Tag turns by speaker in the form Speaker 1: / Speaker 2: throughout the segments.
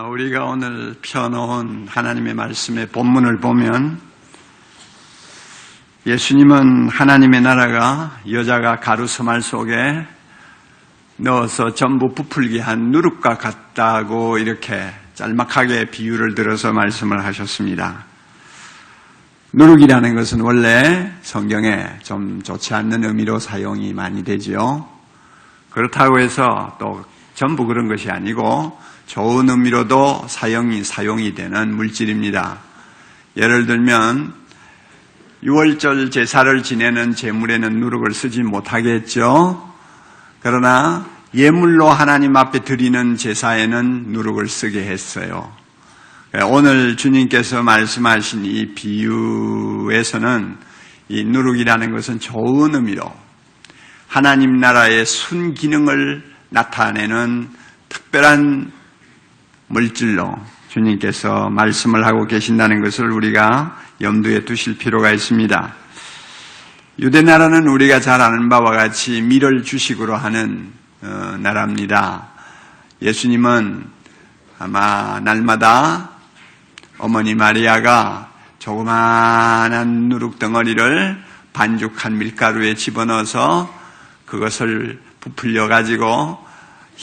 Speaker 1: 우리가 오늘 펴놓은 하나님의 말씀의 본문을 보면 예수님은 하나님의 나라가 여자가 가루 서말 속에 넣어서 전부 부풀게 한 누룩과 같다고 이렇게 짤막하게 비유를 들어서 말씀을 하셨습니다. 누룩이라는 것은 원래 성경에 좀 좋지 않는 의미로 사용이 많이 되지요. 그렇다고 해서 또 전부 그런 것이 아니고 좋은 의미로도 사용이 되는 물질입니다. 예를 들면 6월절 제사를 지내는 제물에는 누룩을 쓰지 못하겠죠. 그러나 예물로 하나님 앞에 드리는 제사에는 누룩을 쓰게 했어요. 오늘 주님께서 말씀하신 이 비유에서는 이 누룩이라는 것은 좋은 의미로 하나님 나라의 순기능을 나타내는 특별한 물질로 주님께서 말씀을 하고 계신다는 것을 우리가 염두에 두실 필요가 있습니다. 유대나라는 우리가 잘 아는 바와 같이 밀을 주식으로 하는 나라입니다. 예수님은 아마 날마다 어머니 마리아가 조그마한 누룩 덩어리를 반죽한 밀가루에 집어넣어서 그것을 부풀려 가지고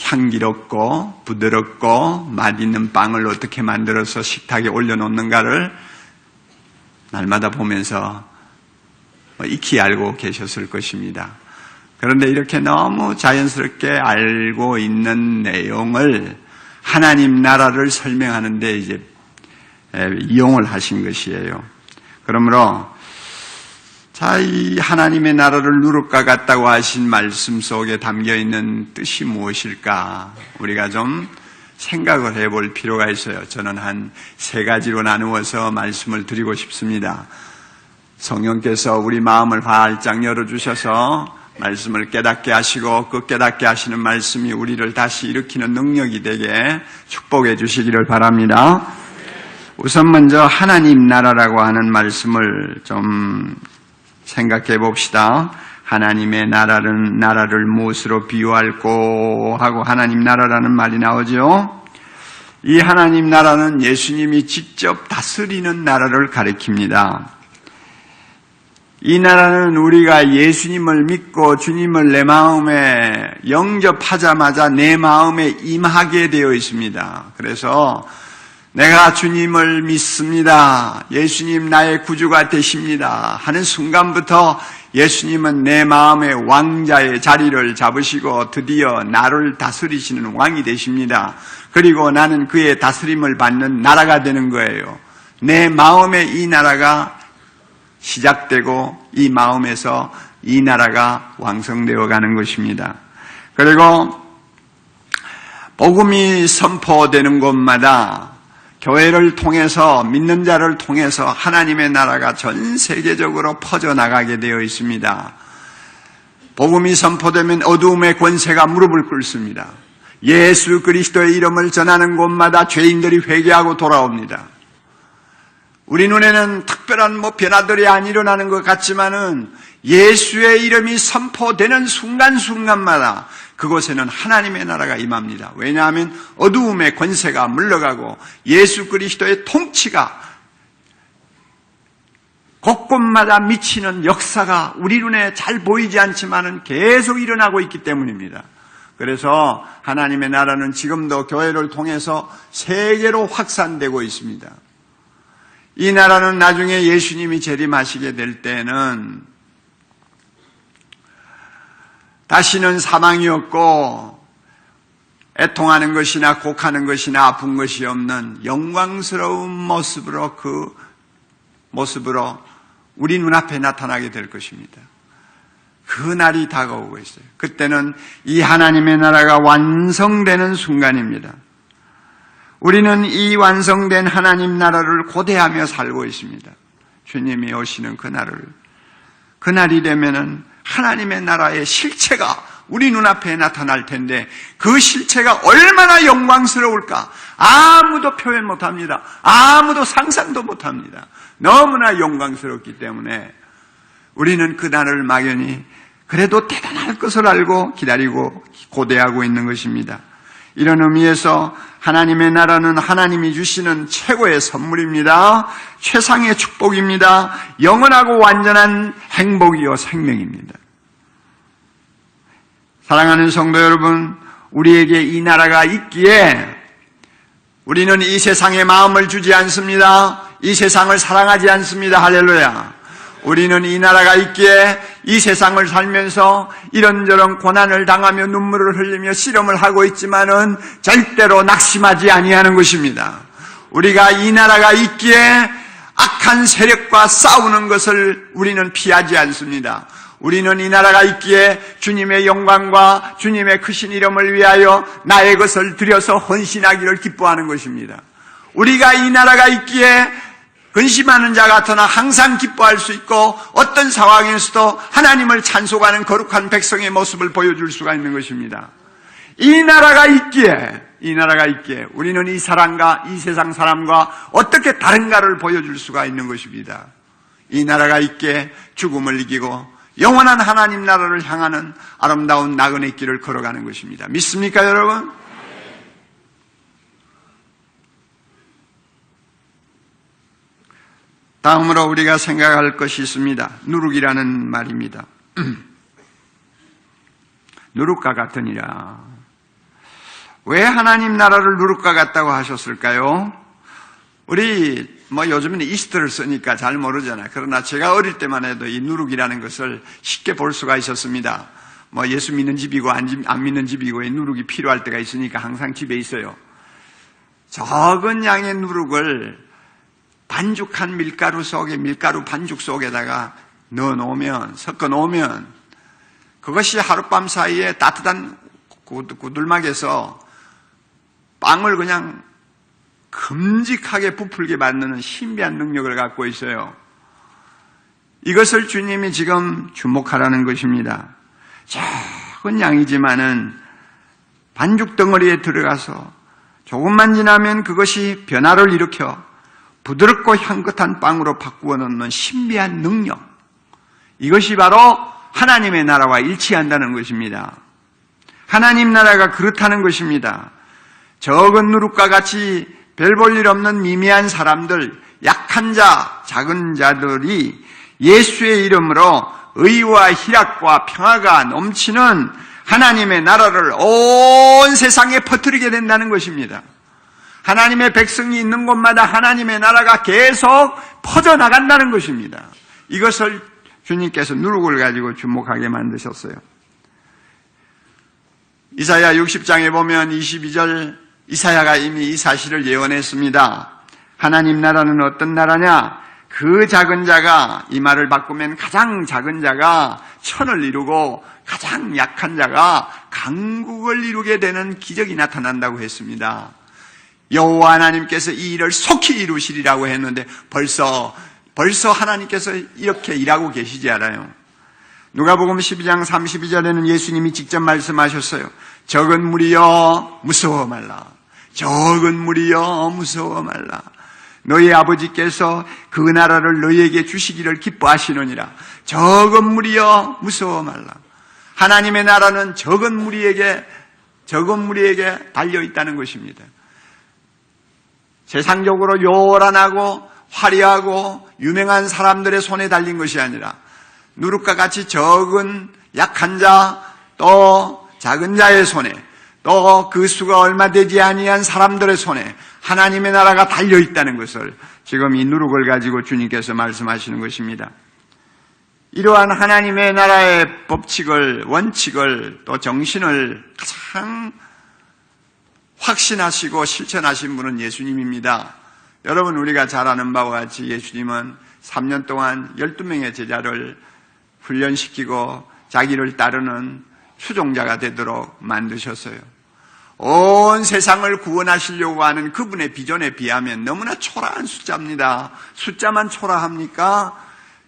Speaker 1: 향기롭고 부드럽고 맛있는 빵을 어떻게 만들어서 식탁에 올려놓는가를 날마다 보면서 익히 알고 계셨을 것입니다. 그런데 이렇게 너무 자연스럽게 알고 있는 내용을 하나님 나라를 설명하는 데 이제 이용을 하신 것이에요. 그러므로 이 하나님의 나라를 누룩과 같다고 하신 말씀 속에 담겨있는 뜻이 무엇일까? 우리가 좀 생각을 해볼 필요가 있어요. 저는 한 3가지로 나누어서 말씀을 드리고 싶습니다. 성령께서 우리 마음을 활짝 열어주셔서 말씀을 깨닫게 하시고 그 깨닫게 하시는 말씀이 우리를 다시 일으키는 능력이 되게 축복해 주시기를 바랍니다. 우선 먼저 하나님 나라라고 하는 말씀을 좀 생각해 봅시다. 하나님의 나라를 무엇으로 비유할꼬 하고 하나님 나라라는 말이 나오죠. 이 하나님 나라는 예수님이 직접 다스리는 나라를 가리킵니다. 이 나라는 우리가 예수님을 믿고 주님을 내 마음에 영접하자마자 내 마음에 임하게 되어 있습니다. 그래서 내가 주님을 믿습니다. 예수님 나의 구주가 되십니다. 하는 순간부터 예수님은 내 마음의 왕자의 자리를 잡으시고 드디어 나를 다스리시는 왕이 되십니다. 그리고 나는 그의 다스림을 받는 나라가 되는 거예요. 내 마음에 이 나라가 시작되고 이 마음에서 이 나라가 완성되어 가는 것입니다. 그리고 복음이 선포되는 곳마다 교회를 통해서 믿는 자를 통해서 하나님의 나라가 전 세계적으로 퍼져나가게 되어 있습니다. 복음이 선포되면 어두움의 권세가 무릎을 꿇습니다. 예수 그리스도의 이름을 전하는 곳마다 죄인들이 회개하고 돌아옵니다. 우리 눈에는 특별한 변화들이 안 일어나는 것 같지만은 예수의 이름이 선포되는 순간순간마다 그곳에는 하나님의 나라가 임합니다. 왜냐하면 어두움의 권세가 물러가고 예수 그리스도의 통치가 곳곳마다 미치는 역사가 우리 눈에 잘 보이지 않지만은 계속 일어나고 있기 때문입니다. 그래서 하나님의 나라는 지금도 교회를 통해서 세계로 확산되고 있습니다. 이 나라는 나중에 예수님이 재림하시게 될 때는 다시는 사망이 없고 애통하는 것이나 곡하는 것이나 아픈 것이 없는 영광스러운 모습으로 그 모습으로 우리 눈앞에 나타나게 될 것입니다. 그 날이 다가오고 있어요. 그때는 이 하나님의 나라가 완성되는 순간입니다. 우리는 이 완성된 하나님 나라를 고대하며 살고 있습니다. 주님이 오시는 그날이 되면은 하나님의 나라의 실체가 우리 눈앞에 나타날 텐데 그 실체가 얼마나 영광스러울까 아무도 표현 못합니다. 아무도 상상도 못합니다. 너무나 영광스럽기 때문에 우리는 그 날을 막연히 그래도 대단할 것을 알고 기다리고 고대하고 있는 것입니다. 이런 의미에서 하나님의 나라는 하나님이 주시는 최고의 선물입니다. 최상의 축복입니다. 영원하고 완전한 행복이요 생명입니다. 사랑하는 성도 여러분, 우리에게 이 나라가 있기에 우리는 이 세상에 마음을 주지 않습니다. 이 세상을 사랑하지 않습니다. 할렐루야. 우리는 이 나라가 있기에 이 세상을 살면서 이런저런 고난을 당하며 눈물을 흘리며 실험을 하고 있지만은 절대로 낙심하지 아니하는 것입니다. 우리가 이 나라가 있기에 악한 세력과 싸우는 것을 우리는 피하지 않습니다. 우리는 이 나라가 있기에 주님의 영광과 주님의 크신 이름을 위하여 나의 것을 들여서 헌신하기를 기뻐하는 것입니다. 우리가 이 나라가 있기에 근심하는 자 같으나 항상 기뻐할 수 있고 어떤 상황에서도 하나님을 찬송하는 거룩한 백성의 모습을 보여줄 수가 있는 것입니다. 이 나라가 있기에 우리는 이 사람과 이 세상 사람과 어떻게 다른가를 보여줄 수가 있는 것입니다. 이 나라가 있기에 죽음을 이기고 영원한 하나님 나라를 향하는 아름다운 나그네 길을 걸어가는 것입니다. 믿습니까, 여러분? 다음으로 우리가 생각할 것이 있습니다. 누룩이라는 말입니다. 누룩과 같으니라. 왜 하나님 나라를 누룩과 같다고 하셨을까요? 우리 요즘에는 이스트를 쓰니까 잘 모르잖아요. 그러나 제가 어릴 때만 해도 이 누룩이라는 것을 쉽게 볼 수가 있었습니다. 예수 믿는 집이고 안 믿는 집이고 이 누룩이 필요할 때가 있으니까 항상 집에 있어요. 적은 양의 누룩을 반죽한 밀가루 반죽 속에다가 섞어 놓으면 그것이 하룻밤 사이에 따뜻한 구들막에서 빵을 그냥 큼직하게 부풀게 만드는 신비한 능력을 갖고 있어요. 이것을 주님이 지금 주목하라는 것입니다. 적은 양이지만은 반죽 덩어리에 들어가서 조금만 지나면 그것이 변화를 일으켜 부드럽고 향긋한 빵으로 바꾸어 놓는 신비한 능력. 이것이 바로 하나님의 나라와 일치한다는 것입니다. 하나님 나라가 그렇다는 것입니다. 적은 누룩과 같이 별 볼 일 없는 미미한 사람들, 약한 자, 작은 자들이 예수의 이름으로 의와 희락과 평화가 넘치는 하나님의 나라를 온 세상에 퍼뜨리게 된다는 것입니다. 하나님의 백성이 있는 곳마다 하나님의 나라가 계속 퍼져나간다는 것입니다. 이것을 주님께서 누룩을 가지고 주목하게 만드셨어요. 이사야 60장에 보면 22절 이사야가 이미 이 사실을 예언했습니다. 하나님 나라는 어떤 나라냐? 그 작은 자가, 이 말을 바꾸면 가장 작은 자가 천을 이루고 가장 약한 자가 강국을 이루게 되는 기적이 나타난다고 했습니다. 여호와 하나님께서 이 일을 속히 이루시리라고 했는데 벌써 하나님께서 이렇게 일하고 계시지 않아요. 누가복음 12장 32절에는 예수님이 직접 말씀하셨어요. 적은 무리여 무서워 말라. 적은 무리여 무서워 말라. 너희 아버지께서 그 나라를 너희에게 주시기를 기뻐하시느니라. 적은 무리여 무서워 말라. 하나님의 나라는 적은 무리에게 달려있다는 것입니다. 세상적으로 요란하고 화려하고 유명한 사람들의 손에 달린 것이 아니라 누룩과 같이 적은 약한 자, 또 작은 자의 손에, 또 그 수가 얼마 되지 아니한 사람들의 손에 하나님의 나라가 달려있다는 것을 지금 이 누룩을 가지고 주님께서 말씀하시는 것입니다. 이러한 하나님의 나라의 법칙을, 원칙을, 또 정신을 가장 확신하시고 실천하신 분은 예수님입니다. 여러분, 우리가 잘 아는 바와 같이 예수님은 3년 동안 12명의 제자를 훈련시키고 자기를 따르는 추종자가 되도록 만드셨어요. 온 세상을 구원하시려고 하는 그분의 비전에 비하면 너무나 초라한 숫자입니다. 숫자만 초라합니까?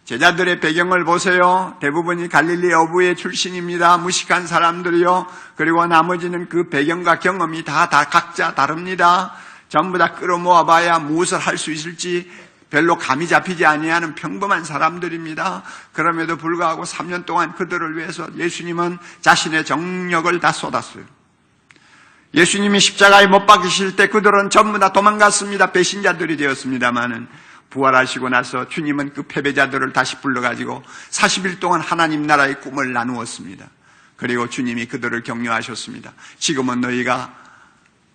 Speaker 1: 제자들의 배경을 보세요. 대부분이 갈릴리 어부의 출신입니다. 무식한 사람들이요. 그리고 나머지는 그 배경과 경험이 다 각자 다릅니다. 전부 다 끌어모아봐야 무엇을 할 수 있을지 별로 감이 잡히지 아니하는 평범한 사람들입니다. 그럼에도 불구하고 3년 동안 그들을 위해서 예수님은 자신의 정력을 다 쏟았어요. 예수님이 십자가에 못 박히실 때 그들은 전부 다 도망갔습니다. 배신자들이 되었습니다마는 부활하시고 나서 주님은 그 패배자들을 다시 불러가지고 40일 동안 하나님 나라의 꿈을 나누었습니다. 그리고 주님이 그들을 격려하셨습니다. 지금은 너희가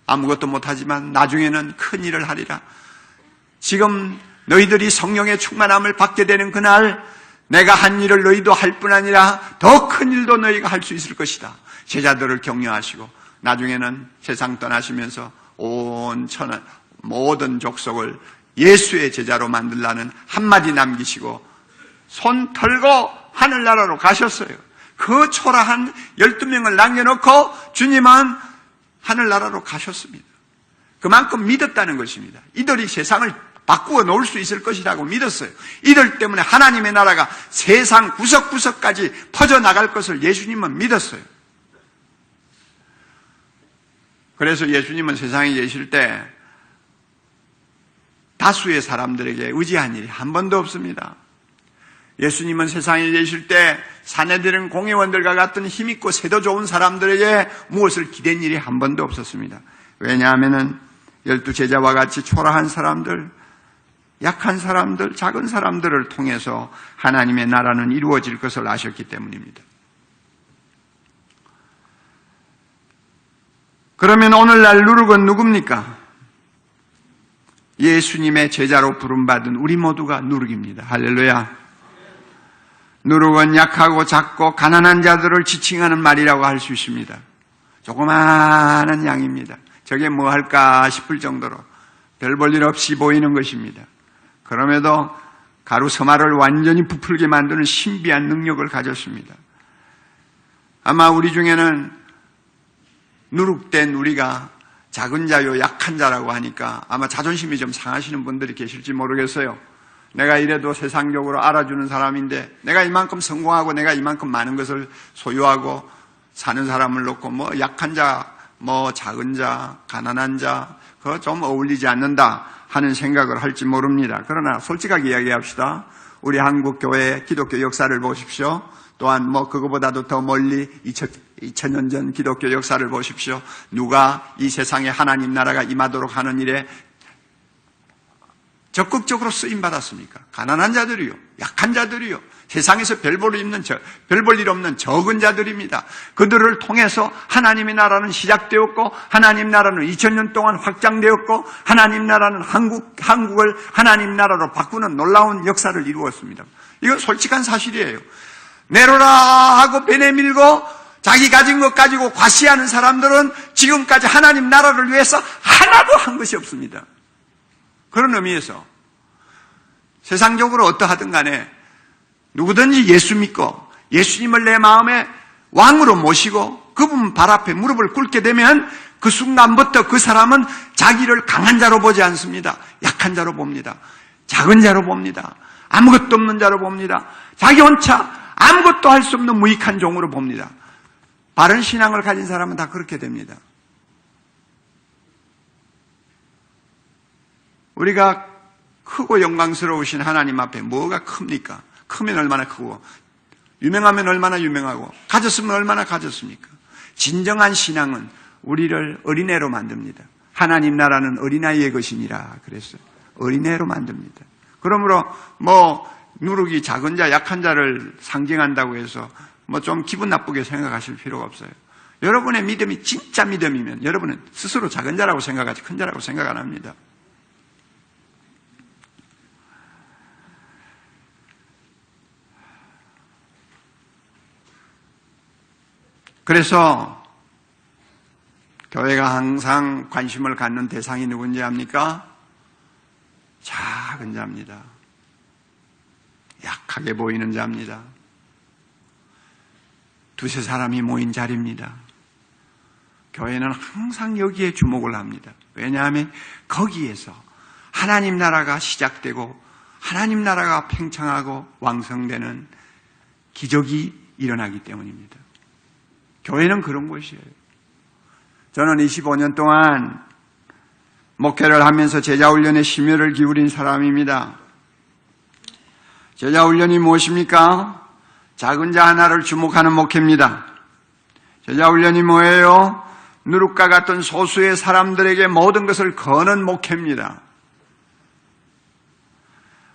Speaker 1: 아무것도 못하지만 나중에는 큰 일을 하리라. 지금 너희들이 성령의 충만함을 받게 되는 그날 내가 한 일을 너희도 할 뿐 아니라 더 큰 일도 너희가 할 수 있을 것이다. 제자들을 격려하시고 나중에는 세상 떠나시면서 온 천하 모든 족속을 예수의 제자로 만들라는 한마디 남기시고 손 털고 하늘나라로 가셨어요. 그 초라한 12명을 남겨놓고 주님은 하늘나라로 가셨습니다. 그만큼 믿었다는 것입니다. 이들이 세상을 바꾸어 놓을 수 있을 것이라고 믿었어요. 이들 때문에 하나님의 나라가 세상 구석구석까지 퍼져나갈 것을 예수님은 믿었어요. 그래서 예수님은 세상에 계실 때 다수의 사람들에게 의지한 일이 한 번도 없습니다. 예수님은 세상에 계실 때 사내들은 공회원들과 같은 힘있고 세도 좋은 사람들에게 무엇을 기댄 일이 한 번도 없었습니다. 왜냐하면 12제자와 같이 초라한 사람들, 약한 사람들, 작은 사람들을 통해서 하나님의 나라는 이루어질 것을 아셨기 때문입니다. 그러면 오늘날 누룩은 누굽니까? 예수님의 제자로 부름받은 우리 모두가 누룩입니다. 할렐루야. 누룩은 약하고 작고 가난한 자들을 지칭하는 말이라고 할 수 있습니다. 조그마한 양입니다. 저게 뭐 할까 싶을 정도로 별 볼 일 없이 보이는 것입니다. 그럼에도 가루 서마를 완전히 부풀게 만드는 신비한 능력을 가졌습니다. 아마 우리 중에는 누룩된 우리가 작은 자요 약한 자라고 하니까 아마 자존심이 좀 상하시는 분들이 계실지 모르겠어요. 내가 이래도 세상적으로 알아주는 사람인데 내가 이만큼 성공하고 내가 이만큼 많은 것을 소유하고 사는 사람을 놓고 뭐 약한 자, 뭐 작은 자, 가난한 자 그거 좀 어울리지 않는다 하는 생각을 할지 모릅니다. 그러나 솔직하게 이야기합시다. 우리 한국 교회의 기독교 역사를 보십시오. 또한 뭐 그거보다도 더 멀리 2000년 전 기독교 역사를 보십시오. 누가 이 세상에 하나님 나라가 임하도록 하는 일에 적극적으로 쓰임받았습니까? 가난한 자들이요, 약한 자들이요, 세상에서 별 볼 일 없는 적은 자들입니다. 그들을 통해서 하나님의 나라는 시작되었고 하나님 나라는 2000년 동안 확장되었고 하나님 나라는 한국을 하나님 나라로 바꾸는 놀라운 역사를 이루었습니다. 이건 솔직한 사실이에요. 내로라 하고 베내밀고 자기 가진 것 가지고 과시하는 사람들은 지금까지 하나님 나라를 위해서 하나도 한 것이 없습니다. 그런 의미에서 세상적으로 어떠하든 간에 누구든지 예수 믿고 예수님을 내 마음의 왕으로 모시고 그분 발 앞에 무릎을 꿇게 되면 그 순간부터 그 사람은 자기를 강한 자로 보지 않습니다. 약한 자로 봅니다. 작은 자로 봅니다. 아무것도 없는 자로 봅니다. 자기 혼자 아무것도 할 수 없는 무익한 종으로 봅니다. 바른 신앙을 가진 사람은 다 그렇게 됩니다. 우리가 크고 영광스러우신 하나님 앞에 뭐가 큽니까? 크면 얼마나 크고 유명하면 얼마나 유명하고 가졌으면 얼마나 가졌습니까? 진정한 신앙은 우리를 어린애로 만듭니다. 하나님 나라는 어린아이의 것이니라 그랬어요. 어린애로 만듭니다. 그러므로 뭐 누룩이 작은 자, 약한 자를 상징한다고 해서 뭐 좀 기분 나쁘게 생각하실 필요가 없어요. 여러분의 믿음이 진짜 믿음이면 여러분은 스스로 작은 자라고 생각하지 큰 자라고 생각 안 합니다. 그래서 교회가 항상 관심을 갖는 대상이 누군지 압니까? 작은 자입니다. 약하게 보이는 자입니다. 두세 사람이 모인 자리입니다. 교회는 항상 여기에 주목을 합니다. 왜냐하면 거기에서 하나님 나라가 시작되고 하나님 나라가 팽창하고 왕성되는 기적이 일어나기 때문입니다. 교회는 그런 곳이에요. 저는 25년 동안 목회를 하면서 제자훈련에 심혈을 기울인 사람입니다. 제자훈련이 무엇입니까? 작은 자 하나를 주목하는 목회입니다. 제자훈련이 뭐예요? 누룩과 같은 소수의 사람들에게 모든 것을 거는 목회입니다.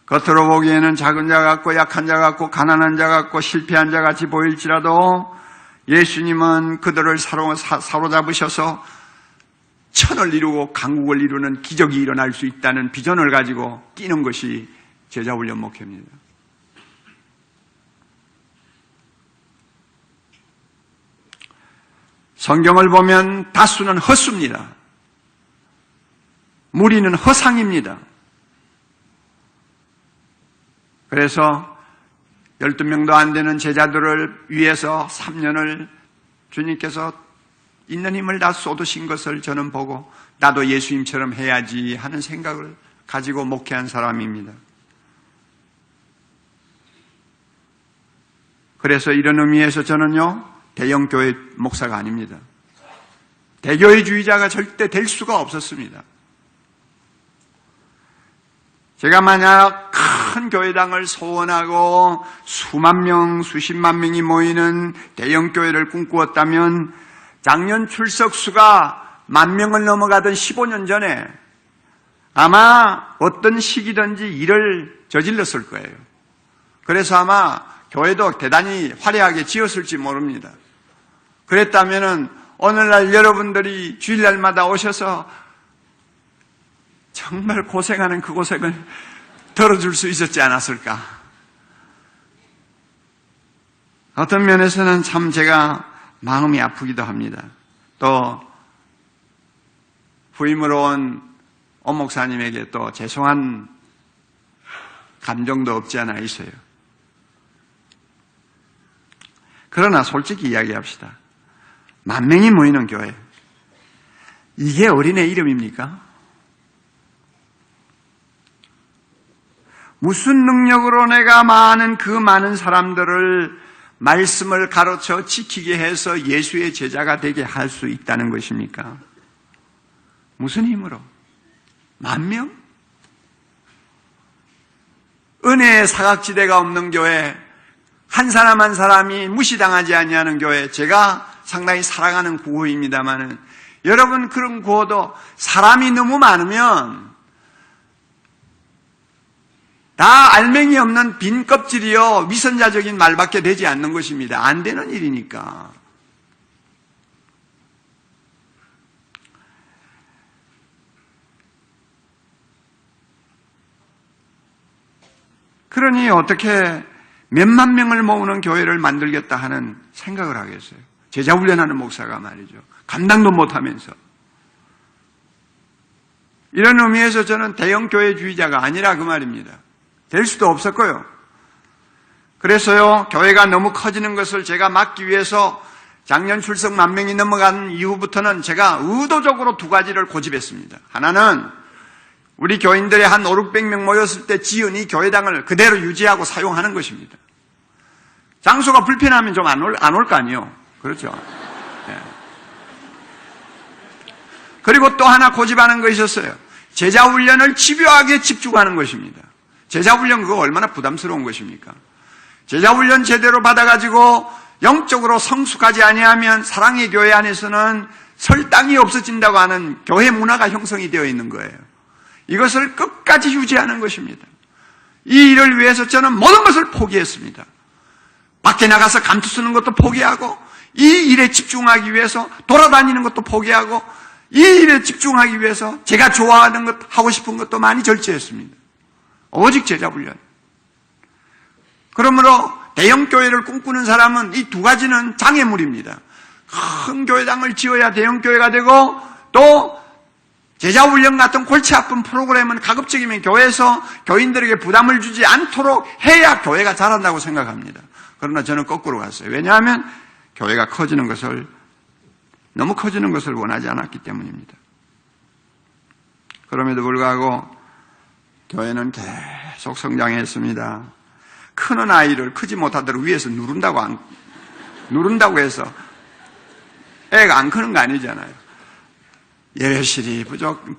Speaker 1: 겉으로 보기에는 작은 자 같고 약한 자 같고 가난한 자 같고 실패한 자 같이 보일지라도 예수님은 그들을 사로잡으셔서 천을 이루고 강국을 이루는 기적이 일어날 수 있다는 비전을 가지고 뛰는 것이 제자훈련 목회입니다. 성경을 보면 다수는 헛수입니다. 무리는 허상입니다. 그래서 12명도 안 되는 제자들을 위해서 3년을 주님께서 있는 힘을 다 쏟으신 것을 저는 보고 나도 예수님처럼 해야지 하는 생각을 가지고 목회한 사람입니다. 그래서 이런 의미에서 저는요, 대형교회 목사가 아닙니다. 대교회주의자가 절대 될 수가 없었습니다. 제가 만약 큰 교회당을 소원하고 수만 명, 수십만 명이 모이는 대형교회를 꿈꾸었다면 작년 출석 수가 10,000명을 넘어가던 15년 전에 아마 어떤 시기든지 일을 저질렀을 거예요. 그래서 아마 교회도 대단히 화려하게 지었을지 모릅니다. 그랬다면은 오늘날 여러분들이 주일날마다 오셔서 정말 고생하는 그 고생을 덜어줄 수 있었지 않았을까. 어떤 면에서는 참 제가 마음이 아프기도 합니다. 또 부임으로 온 엄 목사님에게 또 죄송한 감정도 없지 않아 있어요. 그러나 솔직히 이야기합시다. 10,000명이 모이는 교회, 이게 어린애 이름입니까? 무슨 능력으로 내가 그 많은 사람들을 말씀을 가르쳐 지키게 해서 예수의 제자가 되게 할 수 있다는 것입니까? 무슨 힘으로? 10,000명? 은혜의 사각지대가 없는 교회, 한 사람 한 사람이 무시당하지 아니하는 교회, 제가 상당히 사랑하는 구호입니다마는 여러분 그런 구호도 사람이 너무 많으면 다 알맹이 없는 빈 껍질이요 위선자적인 말밖에 되지 않는 것입니다. 안 되는 일이니까. 그러니 어떻게 몇만 명을 모으는 교회를 만들겠다 하는 생각을 하겠어요. 제자 훈련하는 목사가 말이죠. 감당도 못하면서. 이런 의미에서 저는 대형 교회주의자가 아니라 그 말입니다. 될 수도 없었고요. 그래서요, 교회가 너무 커지는 것을 제가 막기 위해서 작년 출석 10,000명이 넘어간 이후부터는 제가 의도적으로 2가지를 고집했습니다. 하나는 우리 교인들이 한 500-600명 모였을 때 지은 이 교회당을 그대로 유지하고 사용하는 것입니다. 장소가 불편하면 좀 안 올 거 아니에요. 그렇죠? 네. 그리고 또 하나 고집하는 거 있었어요. 제자 훈련을 집요하게 집중하는 것입니다. 제자 훈련 그거 얼마나 부담스러운 것입니까? 제자 훈련 제대로 받아가지고 영적으로 성숙하지 아니하면 사랑의 교회 안에서는 설 땅이 없어진다고 하는 교회 문화가 형성이 되어 있는 거예요. 이것을 끝까지 유지하는 것입니다. 이 일을 위해서 저는 모든 것을 포기했습니다. 밖에 나가서 감투 쓰는 것도 포기하고 이 일에 집중하기 위해서 돌아다니는 것도 포기하고 이 일에 집중하기 위해서 제가 좋아하는 것, 하고 싶은 것도 많이 절제했습니다. 오직 제자훈련. 그러므로 대형 교회를 꿈꾸는 사람은 이 2가지는 장애물입니다. 큰 교회당을 지어야 대형 교회가 되고 또 제자훈련 같은 골치 아픈 프로그램은 가급적이면 교회에서 교인들에게 부담을 주지 않도록 해야 교회가 자란다고 생각합니다. 그러나 저는 거꾸로 갔어요. 왜냐하면 교회가 너무 커지는 것을 원하지 않았기 때문입니다. 그럼에도 불구하고 교회는 계속 성장했습니다. 크는 아이를 크지 못하도록 위에서 누른다고 해서 애가 안 크는 거 아니잖아요. 예배실이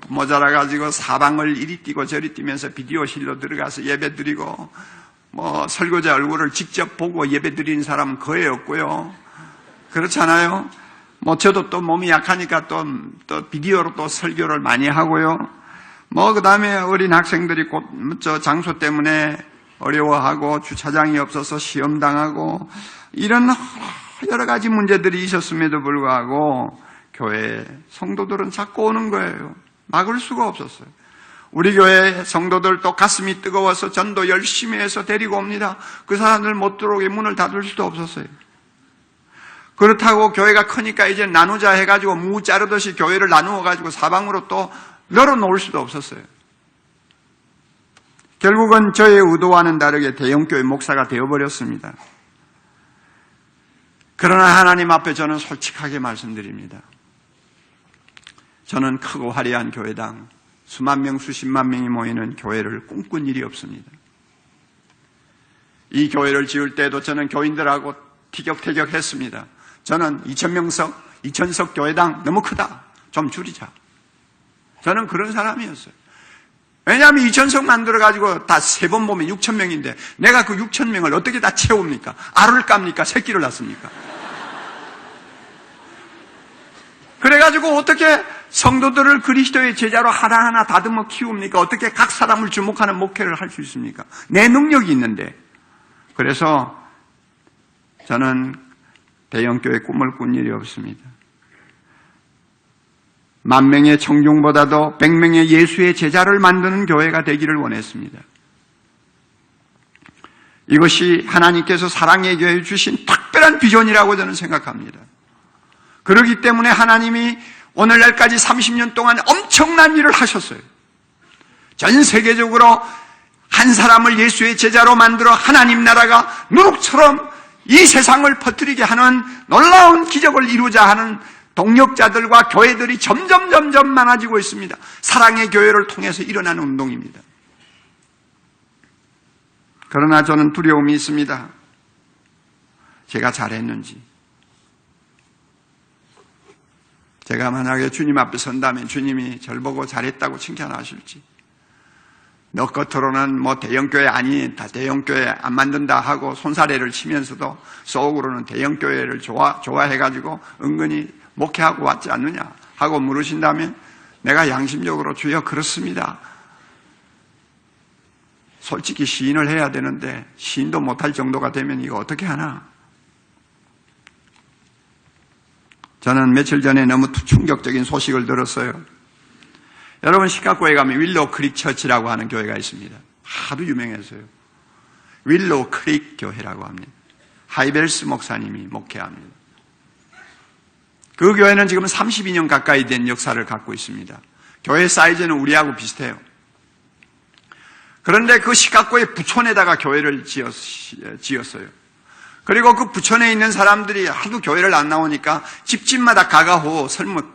Speaker 1: 모자라가지고 사방을 이리 뛰고 저리 뛰면서 비디오실로 들어가서 예배 드리고 설교자 얼굴을 직접 보고 예배 드리는 사람은 거의 없고요. 그렇잖아요. 저도 또 몸이 약하니까 또 비디오로 또 설교를 많이 하고요. 그 다음에 어린 학생들이 장소 때문에 어려워하고 주차장이 없어서 시험당하고 이런 여러 가지 문제들이 있었음에도 불구하고 교회 성도들은 자꾸 오는 거예요. 막을 수가 없었어요. 우리 교회 성도들도 가슴이 뜨거워서 전도 열심히 해서 데리고 옵니다. 그 사람들 못 들어오게 문을 닫을 수도 없었어요. 그렇다고 교회가 크니까 이제 나누자 해가지고 무 자르듯이 교회를 나누어가지고 사방으로 또 널어놓을 수도 없었어요. 결국은 저의 의도와는 다르게 대형교회 목사가 되어버렸습니다. 그러나 하나님 앞에 저는 솔직하게 말씀드립니다. 저는 크고 화려한 교회당 수만 명, 수십만 명이 모이는 교회를 꿈꾼 일이 없습니다. 이 교회를 지을 때도 저는 교인들하고 티격태격했습니다. 저는 2,000명석, 2,000석 교회당 너무 크다. 좀 줄이자. 저는 그런 사람이었어요. 왜냐하면 2,000석 만들어가지고 다 세 번 보면 6,000명인데 내가 그 6,000명을 어떻게 다 채웁니까? 알을 깝니까? 새끼를 낳습니까? 그래가지고 어떻게 성도들을 그리스도의 제자로 하나하나 다듬어 키웁니까? 어떻게 각 사람을 주목하는 목회를 할 수 있습니까? 내 능력이 있는데. 그래서 저는 대형교회 꿈을 꾼 일이 없습니다. 10,000명의 청중보다도 100명의 예수의 제자를 만드는 교회가 되기를 원했습니다. 이것이 하나님께서 사랑의 교회에 주신 특별한 비전이라고 저는 생각합니다. 그렇기 때문에 하나님이 오늘날까지 30년 동안 엄청난 일을 하셨어요. 전 세계적으로 한 사람을 예수의 제자로 만들어 하나님 나라가 누룩처럼 이 세상을 퍼뜨리게 하는 놀라운 기적을 이루자 하는 동력자들과 교회들이 점점 많아지고 있습니다. 사랑의 교회를 통해서 일어나는 운동입니다. 그러나 저는 두려움이 있습니다. 제가 잘했는지. 제가 만약에 주님 앞에 선다면 주님이 저를 보고 잘했다고 칭찬하실지. 너 겉으로는 대형교회 아니, 다 대형교회 안 만든다 하고 손사래를 치면서도 속으로는 대형교회를 좋아해가지고 은근히 목회하고 왔지 않느냐 하고 물으신다면 내가 양심적으로 주여 그렇습니다. 솔직히 시인을 해야 되는데 시인도 못할 정도가 되면 이거 어떻게 하나? 저는 며칠 전에 너무 충격적인 소식을 들었어요. 여러분 시카고에 가면 윌로우 크릭 처치라고 하는 교회가 있습니다. 하도 유명해서요. 윌로우 크릭 교회라고 합니다. 하이벨스 목사님이 목회합니다. 그 교회는 지금 32년 가까이 된 역사를 갖고 있습니다. 교회 사이즈는 우리하고 비슷해요. 그런데 그 시카고의 부촌에다가 교회를 지었어요. 그리고 그 부촌에 있는 사람들이 하도 교회를 안 나오니까 집집마다 가가호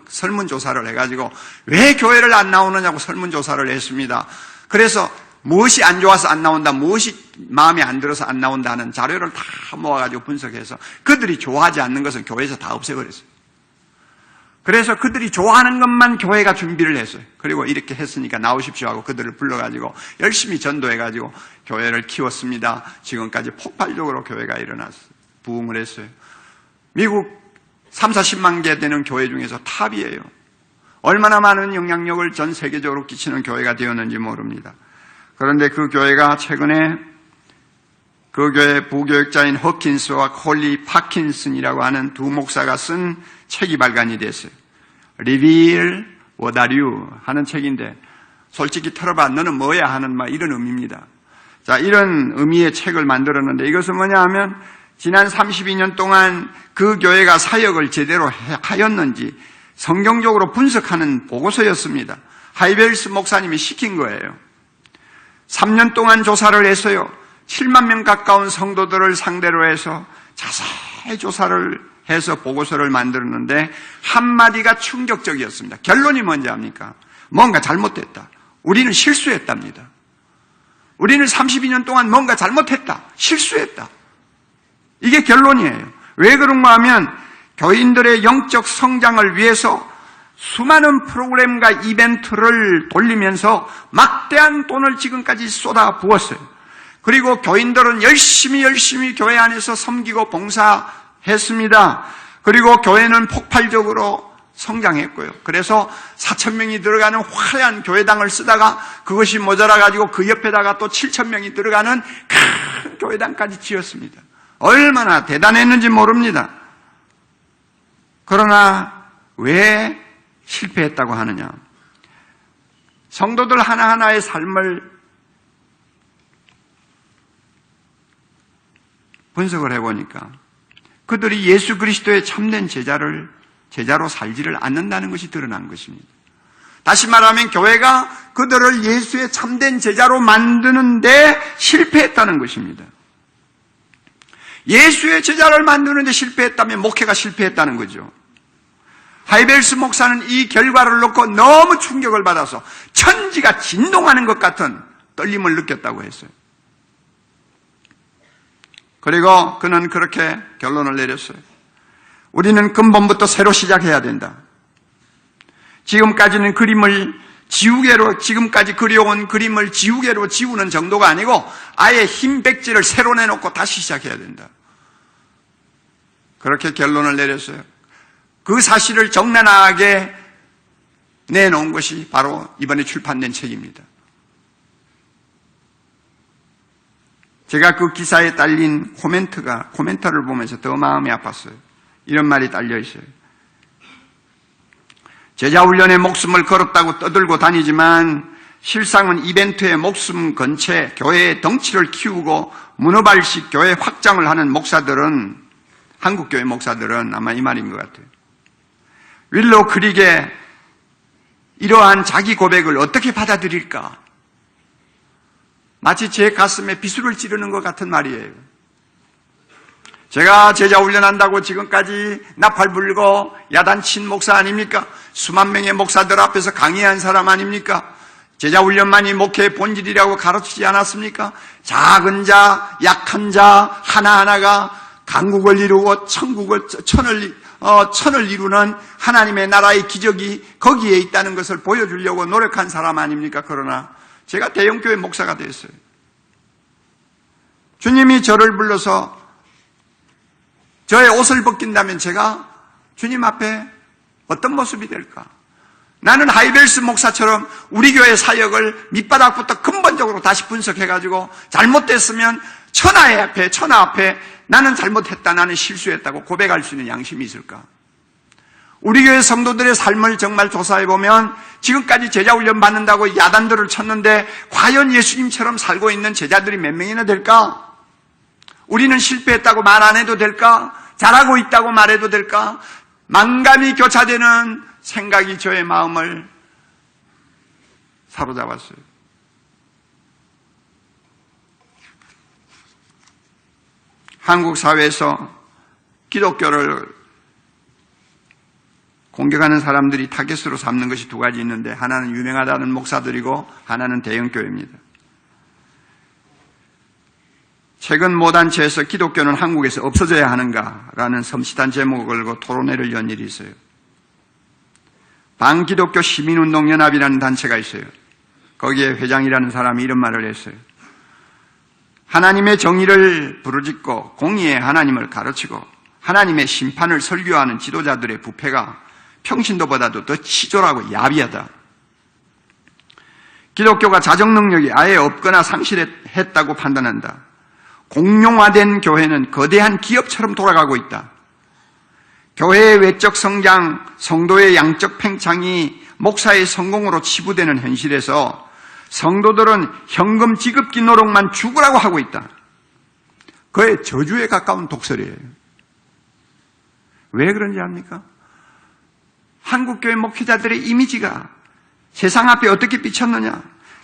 Speaker 1: 설문조사를 해가지고 왜 교회를 안 나오느냐고 설문조사를 했습니다. 그래서 무엇이 안 좋아서 안 나온다, 무엇이 마음에 안 들어서 안 나온다는 자료를 다 모아가지고 분석해서 그들이 좋아하지 않는 것은 교회에서 다 없애버렸어요. 그래서 그들이 좋아하는 것만 교회가 준비를 했어요. 그리고 이렇게 했으니까 나오십시오 하고 그들을 불러가지고 열심히 전도해가지고 교회를 키웠습니다. 지금까지 폭발적으로 교회가 일어났어요. 부흥을 했어요. 미국 3, 40만 개 되는 교회 중에서 탑이에요. 얼마나 많은 영향력을 전 세계적으로 끼치는 교회가 되었는지 모릅니다. 그런데 그 교회가 최근에 그 교회 부교역자인 허킨스와 콜리 파킨슨이라고 하는 두 목사가 쓴 책이 발간이 됐어요. Reveal What Are You 하는 책인데 솔직히 털어봐 너는 뭐야 하는 이런 의미입니다. 자, 이런 의미의 책을 만들었는데 이것은 뭐냐 하면 지난 32년 동안 그 교회가 사역을 제대로 하였는지 성경적으로 분석하는 보고서였습니다. 하이벨스 목사님이 시킨 거예요. 3년 동안 조사를 했어요. 7만 명 가까운 성도들을 상대로 해서 자세히 조사를 해서 보고서를 만들었는데 한마디가 충격적이었습니다. 결론이 뭔지 압니까? 뭔가 잘못됐다. 우리는 실수했답니다. 우리는 32년 동안 뭔가 잘못했다. 실수했다. 이게 결론이에요. 왜 그런가 하면 교인들의 영적 성장을 위해서 수많은 프로그램과 이벤트를 돌리면서 막대한 돈을 지금까지 쏟아 부었어요. 그리고 교인들은 열심히 교회 안에서 섬기고 봉사했습니다. 그리고 교회는 폭발적으로 성장했고요. 그래서 4,000명이 들어가는 화려한 교회당을 쓰다가 그것이 모자라가지고 그 옆에다가 또 7,000명이 들어가는 큰 교회당까지 지었습니다. 얼마나 대단했는지 모릅니다. 그러나 왜 실패했다고 하느냐? 성도들 하나하나의 삶을 분석을 해보니까 그들이 예수 그리스도의 참된 제자로 살지를 않는다는 것이 드러난 것입니다. 다시 말하면 교회가 그들을 예수의 참된 제자로 만드는데 실패했다는 것입니다. 예수의 제자를 만드는데 실패했다면 목회가 실패했다는 거죠. 하이벨스 목사는 이 결과를 놓고 너무 충격을 받아서 천지가 진동하는 것 같은 떨림을 느꼈다고 했어요. 그리고 그는 그렇게 결론을 내렸어요. 우리는 근본부터 새로 시작해야 된다. 지금까지는 지금까지 그려온 그림을 지우개로 지우는 정도가 아니고 아예 흰 백지를 새로 내놓고 다시 시작해야 된다. 그렇게 결론을 내렸어요. 그 사실을 적나라하게 내놓은 것이 바로 이번에 출판된 책입니다. 제가 그 기사에 딸린 코멘터를 보면서 더 마음이 아팠어요. 이런 말이 딸려 있어요. 제자훈련에 목숨을 걸었다고 떠들고 다니지만 실상은 이벤트에 목숨 건 채 교회의 덩치를 키우고 문어발식 교회 확장을 하는 목사들은, 한국교회 목사들은 아마 이 말인 것 같아요. 윌로 크릭의 이러한 자기 고백을 어떻게 받아들일까? 마치 제 가슴에 비수를 찌르는 것 같은 말이에요. 제가 제자 훈련한다고 지금까지 나팔 불고 야단친 목사 아닙니까? 수만 명의 목사들 앞에서 강의한 사람 아닙니까? 제자 훈련만이 목회의 본질이라고 가르치지 않았습니까? 작은 자, 약한 자 하나하나가 강국을 이루고 천을 이루는 하나님의 나라의 기적이 거기에 있다는 것을 보여주려고 노력한 사람 아닙니까? 그러나 제가 대형교회 목사가 됐어요. 주님이 저를 불러서 저의 옷을 벗긴다면 제가 주님 앞에 어떤 모습이 될까? 나는 하이벨스 목사처럼 우리 교회 사역을 밑바닥부터 근본적으로 다시 분석해가지고 잘못됐으면 천하 앞에 나는 잘못했다, 나는 실수했다고 고백할 수 있는 양심이 있을까? 우리 교회 성도들의 삶을 정말 조사해보면 지금까지 제자훈련 받는다고 야단들을 쳤는데 과연 예수님처럼 살고 있는 제자들이 몇 명이나 될까? 우리는 실패했다고 말 안 해도 될까? 잘하고 있다고 말해도 될까? 만감이 교차되는 생각이 저의 마음을 사로잡았어요. 한국 사회에서 기독교를 공격하는 사람들이 타겟으로 삼는 것이 두 가지 있는데 하나는 유명하다는 목사들이고 하나는 대형교회입니다. 최근 모 단체에서 기독교는 한국에서 없어져야 하는가라는 섬찟한 제목을 걸고 토론회를 연 일이 있어요. 반기독교 시민운동연합이라는 단체가 있어요. 거기에 회장이라는 사람이 이런 말을 했어요. 하나님의 정의를 부르짖고 공의의 하나님을 가르치고 하나님의 심판을 설교하는 지도자들의 부패가 평신도보다도 더 치졸하고 야비하다. 기독교가 자정 능력이 아예 없거나 상실했다고 판단한다. 공룡화된 교회는 거대한 기업처럼 돌아가고 있다. 교회의 외적 성장, 성도의 양적 팽창이 목사의 성공으로 치부되는 현실에서 성도들은 현금 지급기 노력만 죽으라고 하고 있다. 그의 저주에 가까운 독설이에요. 왜 그런지 압니까? 한국교회 목회자들의 이미지가 세상 앞에 어떻게 비쳤느냐?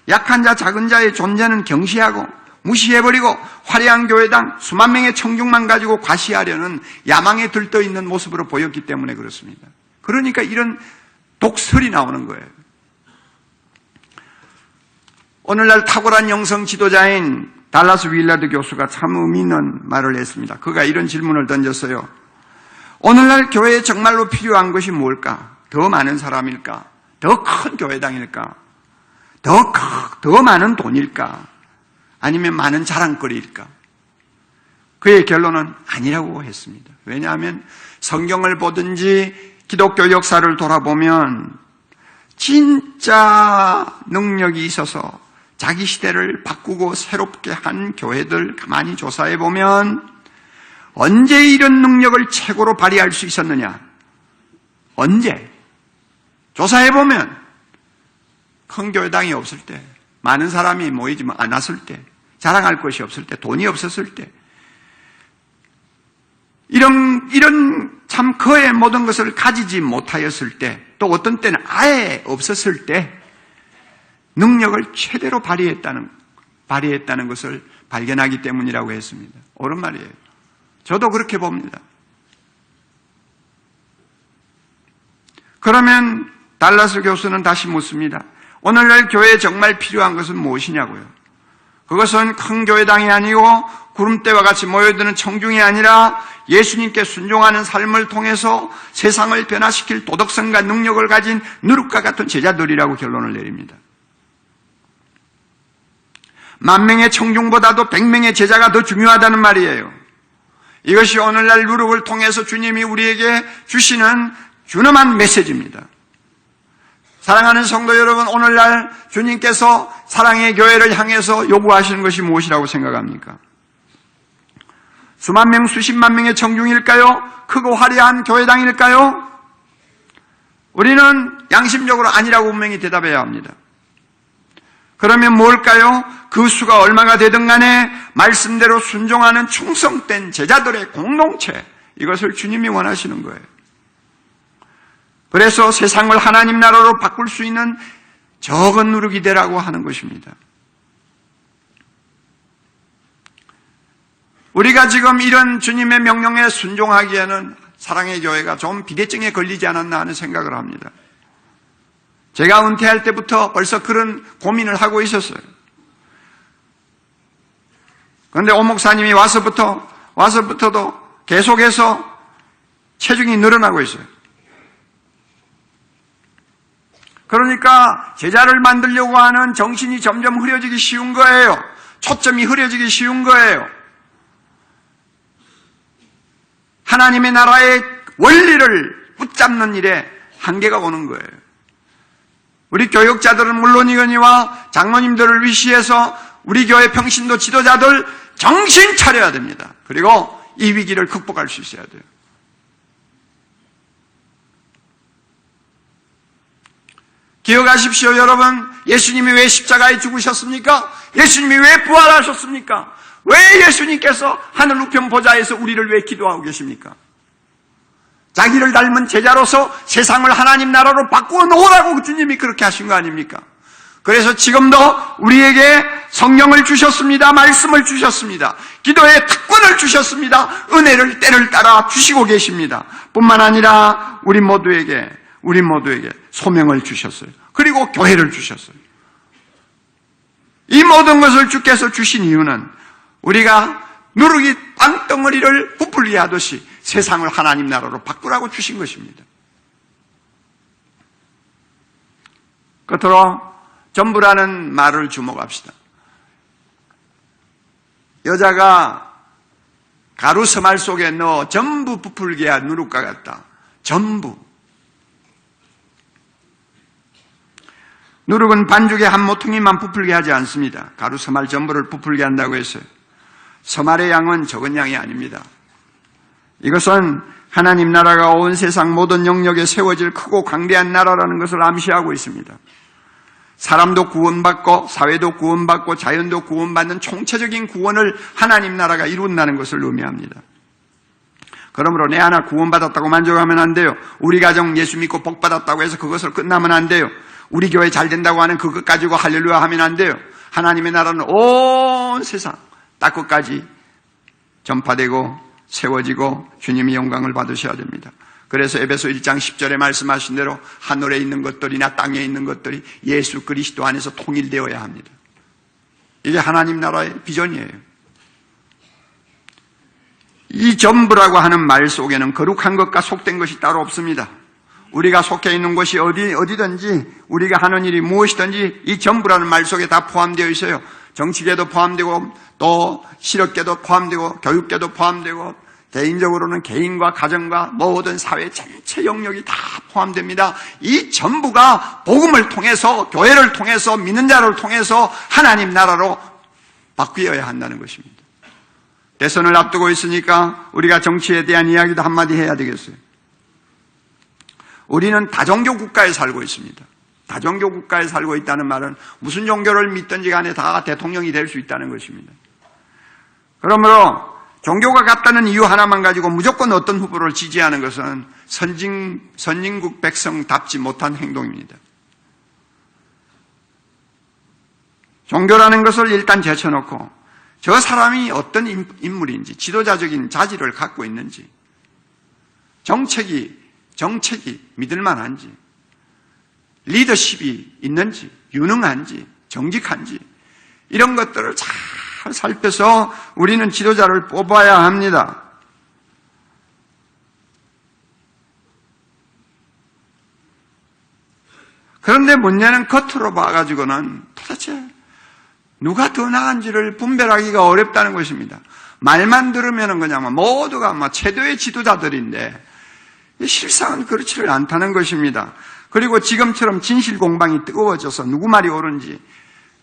Speaker 1: 약한 자, 작은 자의 존재는 경시하고 무시해버리고 화려한 교회당 수만 명의 청중만 가지고 과시하려는 야망에 들떠있는 모습으로 보였기 때문에 그렇습니다. 그러니까 이런 독설이 나오는 거예요. 오늘날 탁월한 영성 지도자인 달라스 윌라드 교수가 참 의미 있는 말을 했습니다. 그가 이런 질문을 던졌어요. 오늘날 교회에 정말로 필요한 것이 뭘까? 더 많은 사람일까? 더 큰 교회당일까? 더 많은 돈일까? 아니면 많은 자랑거리일까? 그의 결론은 아니라고 했습니다. 왜냐하면 성경을 보든지 기독교 역사를 돌아보면 진짜 능력이 있어서 자기 시대를 바꾸고 새롭게 한 교회들 가만히 조사해 보면 언제 이런 능력을 최고로 발휘할 수 있었느냐? 언제? 조사해 보면 큰 교회당이 없을 때, 많은 사람이 모이지 않았을 때, 자랑할 것이 없을 때, 돈이 없었을 때, 이런 참 그의 모든 것을 가지지 못하였을 때, 또 어떤 때는 아예 없었을 때 능력을 최대로 발휘했다는 것을 발견하기 때문이라고 했습니다. 옳은 말이에요. 저도 그렇게 봅니다. 그러면 달라스 교수는 다시 묻습니다. 오늘날 교회에 정말 필요한 것은 무엇이냐고요? 그것은 큰 교회당이 아니고 구름대와 같이 모여드는 청중이 아니라 예수님께 순종하는 삶을 통해서 세상을 변화시킬 도덕성과 능력을 가진 누룩과 같은 제자들이라고 결론을 내립니다. 10,000명의 청중보다도 100명의 제자가 더 중요하다는 말이에요. 이것이 오늘날 누룩을 통해서 주님이 우리에게 주시는 준엄한 메시지입니다. 사랑하는 성도 여러분, 오늘날 주님께서 사랑의 교회를 향해서 요구하시는 것이 무엇이라고 생각합니까? 수만 명, 수십만 명의 청중일까요? 크고 화려한 교회당일까요? 우리는 양심적으로 아니라고 분명히 대답해야 합니다. 그러면 뭘까요? 그 수가 얼마가 되든 간에 말씀대로 순종하는 충성된 제자들의 공동체, 이것을 주님이 원하시는 거예요. 그래서 세상을 하나님 나라로 바꿀 수 있는 적은 누룩이 되라고 하는 것입니다. 우리가 지금 이런 주님의 명령에 순종하기에는 사랑의 교회가 좀 비대증에 걸리지 않았나 하는 생각을 합니다. 제가 은퇴할 때부터 벌써 그런 고민을 하고 있었어요. 그런데 오 목사님이 와서부터도 계속해서 체중이 늘어나고 있어요. 그러니까 제자를 만들려고 하는 정신이 점점 흐려지기 쉬운 거예요. 초점이 흐려지기 쉬운 거예요. 하나님의 나라의 원리를 붙잡는 일에 한계가 오는 거예요. 우리 교역자들은 물론이거니와 장로님들을 위시해서 우리 교회 평신도 지도자들 정신 차려야 됩니다. 그리고 이 위기를 극복할 수 있어야 돼요. 기억하십시오, 여러분. 예수님이 왜 십자가에 죽으셨습니까? 예수님이 왜 부활하셨습니까? 왜 예수님께서 하늘 우편 보좌에서 우리를 왜 기도하고 계십니까? 자기를 닮은 제자로서 세상을 하나님 나라로 바꾸어 놓으라고 주님이 그렇게 하신 거 아닙니까? 그래서 지금도 우리에게 성령을 주셨습니다. 말씀을 주셨습니다. 기도의 특권을 주셨습니다. 은혜를 때를 따라 주시고 계십니다. 뿐만 아니라 우리 모두에게 소명을 주셨어요. 그리고 교회를 주셨어요. 이 모든 것을 주께서 주신 이유는 우리가 누룩이 땅덩어리를 부풀게 하듯이 세상을 하나님 나라로 바꾸라고 주신 것입니다. 끝으로 전부라는 말을 주목합시다. 여자가 가루 서말 속에 넣어 전부 부풀게 한 누룩과 같다. 전부. 누룩은 반죽의 한 모퉁이만 부풀게 하지 않습니다. 가루 서말 전부를 부풀게 한다고 했어요. 서말의 양은 적은 양이 아닙니다. 이것은 하나님 나라가 온 세상 모든 영역에 세워질 크고 강대한 나라라는 것을 암시하고 있습니다. 사람도 구원받고 사회도 구원받고 자연도 구원받는 총체적인 구원을 하나님 나라가 이룬다는 것을 의미합니다. 그러므로 내 하나 구원받았다고 만족하면 안 돼요. 우리 가정 예수 믿고 복받았다고 해서 그것을 끝나면 안 돼요. 우리 교회 잘 된다고 하는 그것 가지고 할렐루야 하면 안 돼요. 하나님의 나라는 온 세상 딱 끝까지 전파되고 세워지고 주님이 영광을 받으셔야 됩니다. 그래서 에베소 1장 10절에 말씀하신 대로 하늘에 있는 것들이나 땅에 있는 것들이 예수 그리스도 안에서 통일되어야 합니다. 이게 하나님 나라의 비전이에요. 이 전부라고 하는 말 속에는 거룩한 것과 속된 것이 따로 없습니다. 우리가 속해 있는 곳이 어디든지 우리가 하는 일이 무엇이든지 이 전부라는 말 속에 다 포함되어 있어요. 정치계도 포함되고 또 실업계도 포함되고 교육계도 포함되고 개인적으로는 개인과 가정과 모든 사회 전체 영역이 다 포함됩니다. 이 전부가 복음을 통해서 교회를 통해서 믿는 자를 통해서 하나님 나라로 바뀌어야 한다는 것입니다. 대선을 앞두고 있으니까 우리가 정치에 대한 이야기도 한마디 해야 되겠어요. 우리는 다종교 국가에 살고 있습니다. 다종교 국가에 살고 있다는 말은 무슨 종교를 믿든지 간에 다 대통령이 될 수 있다는 것입니다. 그러므로 종교가 같다는 이유 하나만 가지고 무조건 어떤 후보를 지지하는 것은 선진국 백성답지 못한 행동입니다. 종교라는 것을 일단 제쳐놓고 저 사람이 어떤 인물인지, 지도자적인 자질을 갖고 있는지, 정책이 믿을만한지, 리더십이 있는지, 유능한지, 정직한지 이런 것들을 잘 살펴서 우리는 지도자를 뽑아야 합니다. 그런데 문제는 겉으로 봐가지고는 도대체 누가 더 나은지를 분별하기가 어렵다는 것입니다. 말만 들으면 그냥 모두가 최고의 지도자들인데 실상은 그렇지를 않다는 것입니다. 그리고 지금처럼 진실 공방이 뜨거워져서 누구 말이 옳은지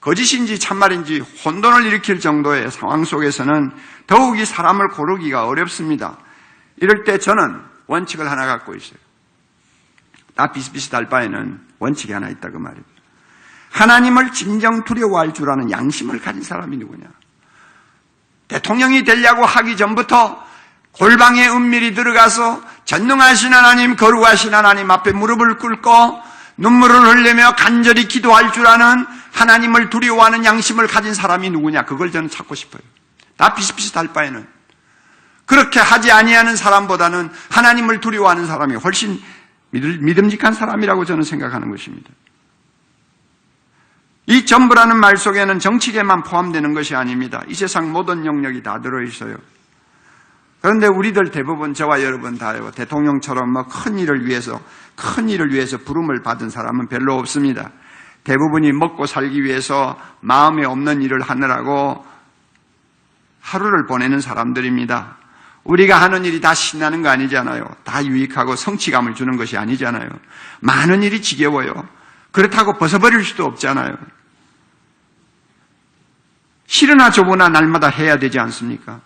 Speaker 1: 거짓인지 참말인지 혼돈을 일으킬 정도의 상황 속에서는 더욱이 사람을 고르기가 어렵습니다. 이럴 때 저는 원칙을 하나 갖고 있어요. 다 비슷비슷할 바에는 원칙이 하나 있다 그 말입니다. 하나님을 진정 두려워할 줄 아는 양심을 가진 사람이 누구냐? 대통령이 되려고 하기 전부터 골방에 은밀히 들어가서 전능하신 하나님, 거룩하신 하나님 앞에 무릎을 꿇고 눈물을 흘리며 간절히 기도할 줄 아는 하나님을 두려워하는 양심을 가진 사람이 누구냐? 그걸 저는 찾고 싶어요. 다 비슷비슷할 바에는 그렇게 하지 아니하는 사람보다는 하나님을 두려워하는 사람이 훨씬 믿음직한 사람이라고 저는 생각하는 것입니다. 이 전부라는 말 속에는 정치계만 포함되는 것이 아닙니다. 이 세상 모든 영역이 다 들어있어요. 그런데 우리들 대부분 저와 여러분 다요 대통령처럼 큰 일을 위해서 부름을 받은 사람은 별로 없습니다. 대부분이 먹고 살기 위해서 마음에 없는 일을 하느라고 하루를 보내는 사람들입니다. 우리가 하는 일이 다 신나는 거 아니잖아요. 다 유익하고 성취감을 주는 것이 아니잖아요. 많은 일이 지겨워요. 그렇다고 벗어버릴 수도 없잖아요. 싫으나 좁으나 날마다 해야 되지 않습니까?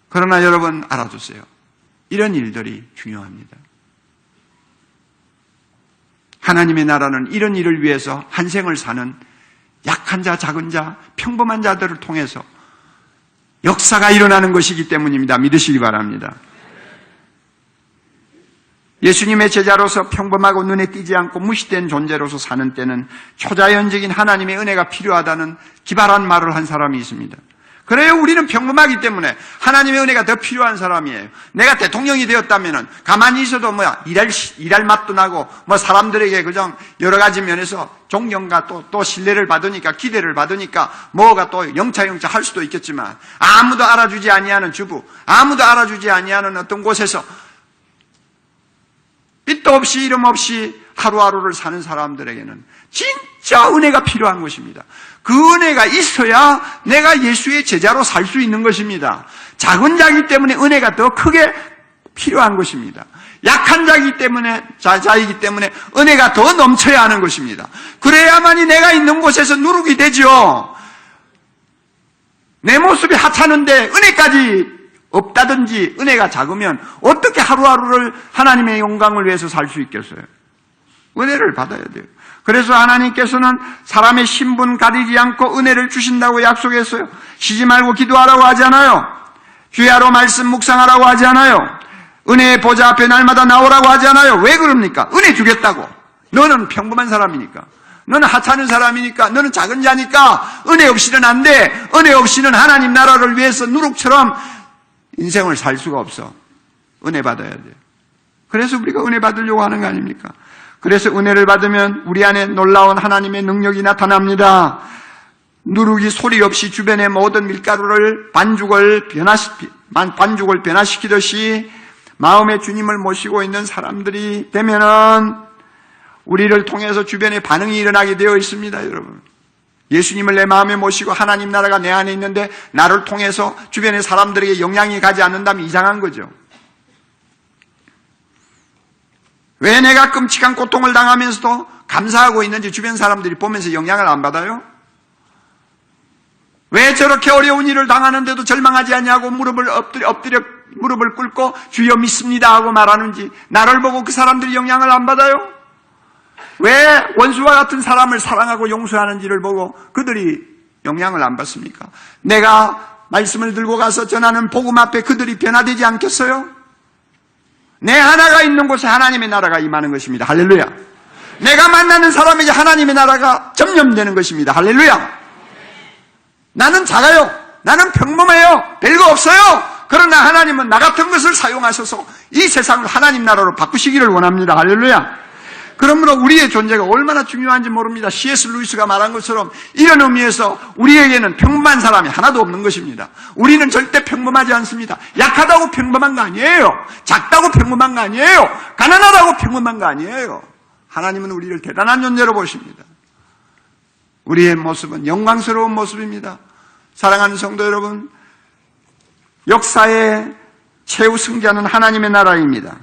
Speaker 1: 그러나 여러분 알아두세요. 이런 일들이 중요합니다. 하나님의 나라는 이런 일을 위해서 한 생을 사는 약한 자, 작은 자, 평범한 자들을 통해서 역사가 일어나는 것이기 때문입니다. 믿으시기 바랍니다. 예수님의 제자로서 평범하고 눈에 띄지 않고 무시된 존재로서 사는 때는 초자연적인 하나님의 은혜가 필요하다는 기발한 말을 한 사람이 있습니다. 그래요, 우리는 평범하기 때문에 하나님의 은혜가 더 필요한 사람이에요. 내가 대통령이 되었다면 가만히 있어도 일할 맛도 나고 사람들에게 그냥 여러 가지 면에서 존경과 또 신뢰를 받으니까 기대를 받으니까 뭐가 또 영차 할 수도 있겠지만 아무도 알아주지 아니하는 주부, 아무도 알아주지 아니하는 어떤 곳에서 빛도 없이 이름 없이 하루하루를 사는 사람들에게는 진짜 은혜가 필요한 것입니다. 그 은혜가 있어야 내가 예수의 제자로 살 수 있는 것입니다. 작은 자이기 때문에 은혜가 더 크게 필요한 것입니다. 약한 자이기 때문에 은혜가 더 넘쳐야 하는 것입니다. 그래야만이 내가 있는 곳에서 누룩이 되죠. 내 모습이 하찮은데 은혜까지 없다든지 은혜가 작으면 어떻게 하루하루를 하나님의 영광을 위해서 살 수 있겠어요? 은혜를 받아야 돼요. 그래서 하나님께서는 사람의 신분 가리지 않고 은혜를 주신다고 약속했어요. 쉬지 말고 기도하라고 하지 않아요. 주야로 말씀 묵상하라고 하지 않아요. 은혜의 보좌 앞에 날마다 나오라고 하지 않아요. 왜 그럽니까? 은혜 주겠다고. 너는 평범한 사람이니까, 너는 하찮은 사람이니까, 너는 작은 자니까 은혜 없이는 안 돼. 은혜 없이는 하나님 나라를 위해서 누룩처럼 인생을 살 수가 없어. 은혜 받아야 돼. 그래서 우리가 은혜 받으려고 하는 거 아닙니까? 그래서 은혜를 받으면 우리 안에 놀라운 하나님의 능력이 나타납니다. 누룩이 소리 없이 주변의 모든 밀가루를 반죽을 변화시키듯이 마음의 주님을 모시고 있는 사람들이 되면은 우리를 통해서 주변에 반응이 일어나게 되어 있습니다, 여러분. 예수님을 내 마음에 모시고 하나님 나라가 내 안에 있는데 나를 통해서 주변의 사람들에게 영향이 가지 않는다면 이상한 거죠. 왜 내가 끔찍한 고통을 당하면서도 감사하고 있는지 주변 사람들이 보면서 영향을 안 받아요? 왜 저렇게 어려운 일을 당하는데도 절망하지 않냐고 엎드려 무릎을 꿇고 주여 믿습니다 하고 말하는지 나를 보고 그 사람들이 영향을 안 받아요? 왜 원수와 같은 사람을 사랑하고 용서하는지를 보고 그들이 영향을 안 받습니까? 내가 말씀을 들고 가서 전하는 복음 앞에 그들이 변화되지 않겠어요? 내 하나가 있는 곳에 하나님의 나라가 임하는 것입니다. 할렐루야. 내가 만나는 사람에게 하나님의 나라가 점령되는 것입니다. 할렐루야. 나는 작아요. 나는 평범해요. 별거 없어요. 그러나 하나님은 나 같은 것을 사용하셔서 이 세상을 하나님 나라로 바꾸시기를 원합니다. 할렐루야. 그러므로 우리의 존재가 얼마나 중요한지 모릅니다. C.S. 루이스가 말한 것처럼 이런 의미에서 우리에게는 평범한 사람이 하나도 없는 것입니다. 우리는 절대 평범하지 않습니다. 약하다고 평범한 거 아니에요. 작다고 평범한 거 아니에요. 가난하다고 평범한 거 아니에요. 하나님은 우리를 대단한 존재로 보십니다. 우리의 모습은 영광스러운 모습입니다. 사랑하는 성도 여러분, 역사의 최후 승자는 하나님의 나라입니다.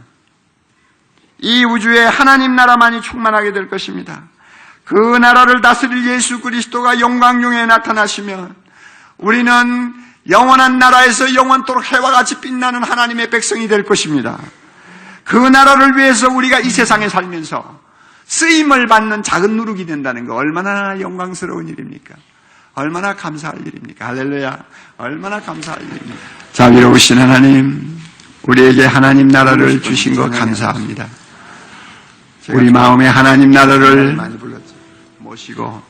Speaker 1: 이 우주에 하나님 나라만이 충만하게 될 것입니다. 그 나라를 다스릴 예수 그리스도가 영광중에 나타나시면 우리는 영원한 나라에서 영원토록 해와 같이 빛나는 하나님의 백성이 될 것입니다. 그 나라를 위해서 우리가 이 세상에 살면서 쓰임을 받는 작은 누룩이 된다는 거 얼마나 영광스러운 일입니까? 얼마나 감사할 일입니까? 할렐루야. 얼마나 감사할 일입니까? 자비로우신 하나님, 우리에게 하나님 나라를 주신 것 감사합니다. 우리 마음에 하나님 나라를 모시고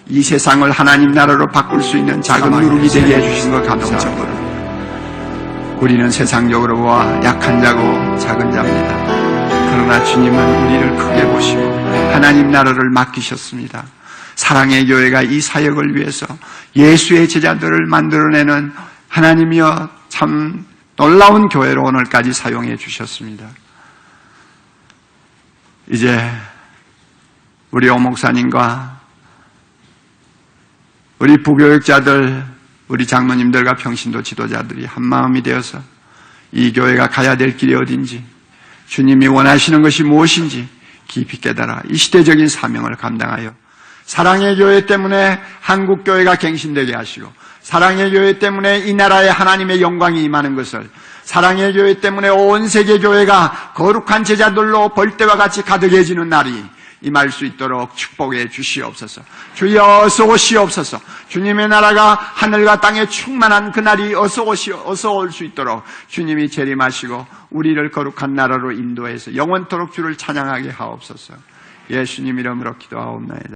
Speaker 1: 이 세상을 하나님 나라로 바꿀 수 있는 작은 누룩이 되게 해주신 것 감사합니다. 우리는 세상적으로 보아 약한 자고 작은 자입니다. 그러나 주님은 우리를 크게 보시고 하나님 나라를 맡기셨습니다. 사랑의 교회가 이 사역을 위해서 예수의 제자들을 만들어내는 하나님이여 참 놀라운 교회로 오늘까지 사용해 주셨습니다. 이제 우리 오 목사님과 우리 부교육자들, 우리 장로님들과 평신도 지도자들이 한마음이 되어서 이 교회가 가야 될 길이 어딘지, 주님이 원하시는 것이 무엇인지 깊이 깨달아 이 시대적인 사명을 감당하여 사랑의 교회 때문에 한국 교회가 갱신되게 하시고, 사랑의 교회 때문에 이 나라에 하나님의 영광이 임하는 것을, 사랑의 교회 때문에 온 세계 교회가 거룩한 제자들로 벌떼와 같이 가득해지는 날이 임할 수 있도록 축복해 주시옵소서. 주여 어서 오시옵소서. 주님의 나라가 하늘과 땅에 충만한 그날이 어서 올 수 있도록 주님이 재림하시고 우리를 거룩한 나라로 인도해서 영원토록 주를 찬양하게 하옵소서. 예수님 이름으로 기도하옵나이다.